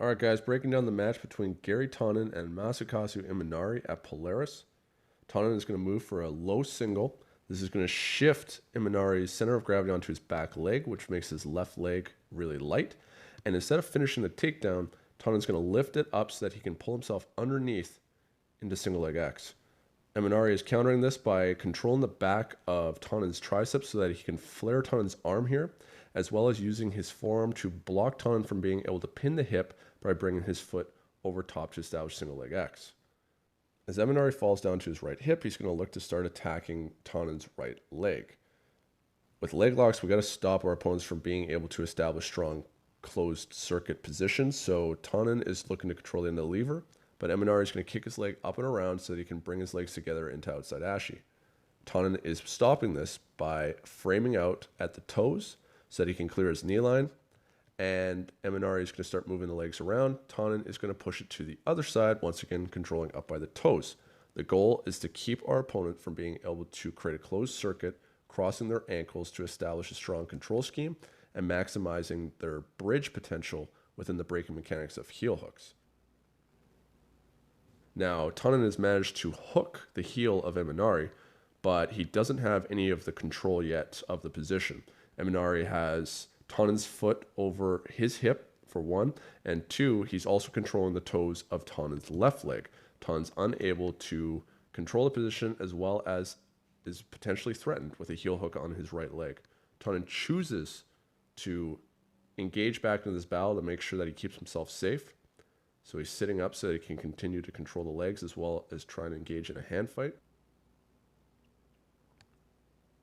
All right, guys, breaking down the match between Garry Tonon and Masakazu Imanari at Polaris. Tonon is going to move for a low single. This is going to shift Imanari's center of gravity onto his back leg, which makes his left leg really light. And instead of finishing the takedown, Tonon's going to lift it up so that he can pull himself underneath into single leg X. Imanari is countering this by controlling the back of Tonon's triceps so that he can flare Tonon's arm here, as well as using his forearm to block Tonon from being able to pin the hip by bringing his foot over top to establish single leg X. As Imanari falls down to his right hip, he's going to look to start attacking Tonon's right leg. With leg locks, we got to stop our opponents from being able to establish strong closed circuit positions, so Tonon is looking to control the end of the lever, but Imanari is going to kick his leg up and around so that he can bring his legs together into outside ashi. Tonon is stopping this by framing out at the toes so that he can clear his knee line, and Imanari is going to start moving the legs around. Tonon is going to push it to the other side, once again controlling up by the toes. The goal is to keep our opponent from being able to create a closed circuit, crossing their ankles to establish a strong control scheme, and maximizing their bridge potential within the breaking mechanics of heel hooks. Now, Tonon has managed to hook the heel of Imanari, but he doesn't have any of the control yet of the position. Imanari has Tonon's foot over his hip, for one, and two, he's also controlling the toes of Tonon's left leg. Tonon's unable to control the position, as well as is potentially threatened with a heel hook on his right leg. Tonon chooses to engage back into this battle to make sure that he keeps himself safe. So he's sitting up so that he can continue to control the legs, as well as trying to engage in a hand fight.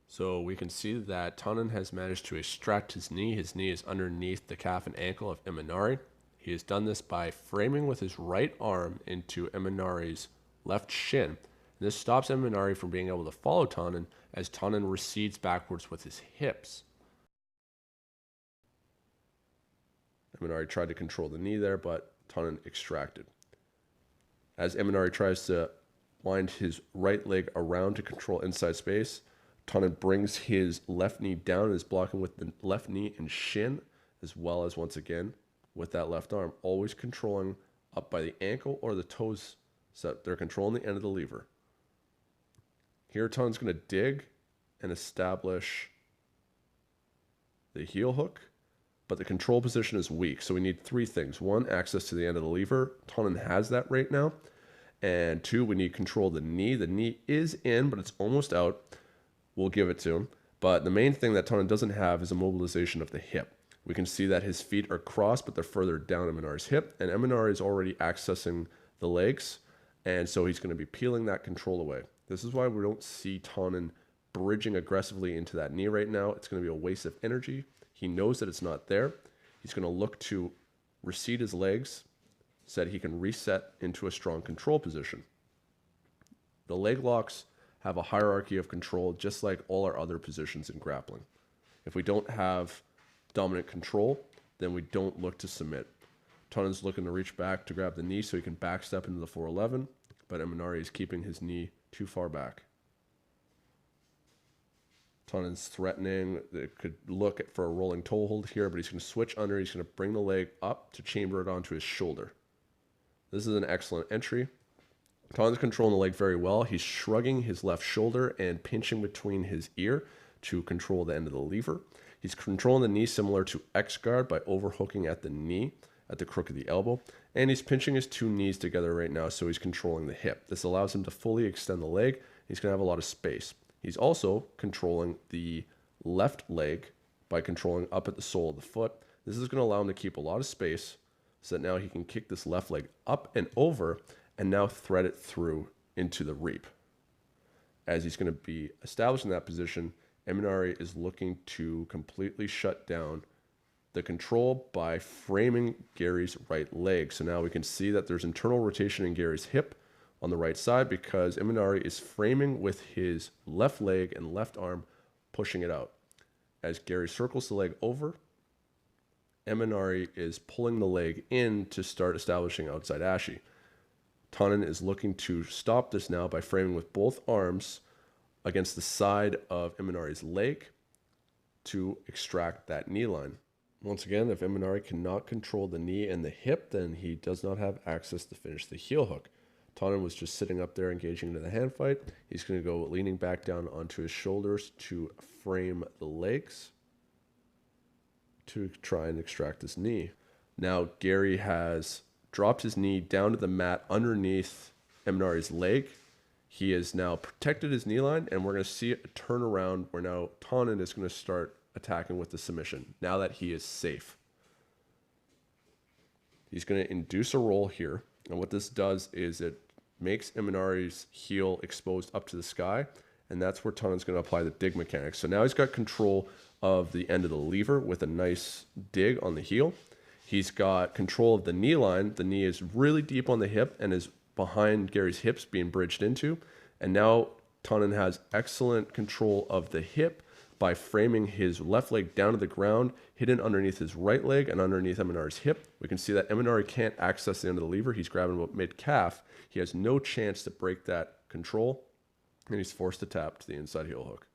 So we can see that Tonon has managed to extract his knee. His knee is underneath the calf and ankle of Imanari. He has done this by framing with his right arm into Imanari's left shin. And this stops Imanari from being able to follow Tonon as Tonon recedes backwards with his hips. Imanari tried to control the knee there, but Tonon extracted. As Imanari tries to wind his right leg around to control inside space, Tonon brings his left knee down and is blocking with the left knee and shin, as well as, once again, with that left arm, always controlling up by the ankle or the toes, so that they're controlling the end of the lever. Here, Tonon's going to dig and establish the heel hook, but the control position is weak, so we need three things. One, access to the end of the lever. Tonon has that right now. And two, we need control of the knee. The knee is in, but it's almost out. We'll give it to him. But the main thing that Tonon doesn't have is a mobilization of the hip. We can see that his feet are crossed, but they're further down Imanari's hip, and Imanari is already accessing the legs, and so he's going to be peeling that control away. This is why we don't see Tonon bridging aggressively into that knee right now. It's going to be a waste of energy. He knows that it's not there. He's going to look to recede his legs so that he can reset into a strong control position. The leg locks have a hierarchy of control, just like all our other positions in grappling. If we don't have dominant control, then we don't look to submit. Tonon's looking to reach back to grab the knee so he can backstep into the 411, but Imanari is keeping his knee too far back. Tonon's threatening. It could look for a rolling toe hold here, but he's going to switch under. He's going to bring the leg up to chamber it onto his shoulder. This is an excellent entry. Tonon's controlling the leg very well. He's shrugging his left shoulder and pinching between his ear to control the end of the lever. He's controlling the knee similar to X guard by overhooking at the knee, at the crook of the elbow. And he's pinching his two knees together right now, so he's controlling the hip. This allows him to fully extend the leg. He's going to have a lot of space. He's also controlling the left leg by controlling up at the sole of the foot. This is going to allow him to keep a lot of space so that now he can kick this left leg up and over and now thread it through into the reap. As he's going to be established in that position, Imanari is looking to completely shut down the control by framing Garry's right leg. So now we can see that there's internal rotation in Garry's hip on the right side because Imanari is framing with his left leg and left arm, pushing it out. As Garry circles the leg over, Imanari is pulling the leg in to start establishing outside ashi. Tonon is looking to stop this now by framing with both arms against the side of Imanari's leg to extract that knee line. Once again, if Imanari cannot control the knee and the hip, then he does not have access to finish the heel hook. Tonon was just sitting up there engaging into the hand fight. He's going to go leaning back down onto his shoulders to frame the legs to try and extract his knee. Now Garry has dropped his knee down to the mat underneath Imanari's leg. He has now protected his knee line, and we're going to see a turnaround where now Tonon is going to start attacking with the submission now that he is safe. He's going to induce a roll here, and what this does is it makes Imanari's heel exposed up to the sky, and that's where Tonon's going to apply the dig mechanics. So now he's got control of the end of the lever with a nice dig on the heel. He's got control of the knee line. The knee is really deep on the hip and is behind Garry's hips being bridged into. And now Tonon has excellent control of the hip by framing his left leg down to the ground, hidden underneath his right leg and underneath Imanari's hip. We can see that Imanari can't access the end of the lever. He's grabbing about mid-calf. He has no chance to break that control, and he's forced to tap to the inside heel hook.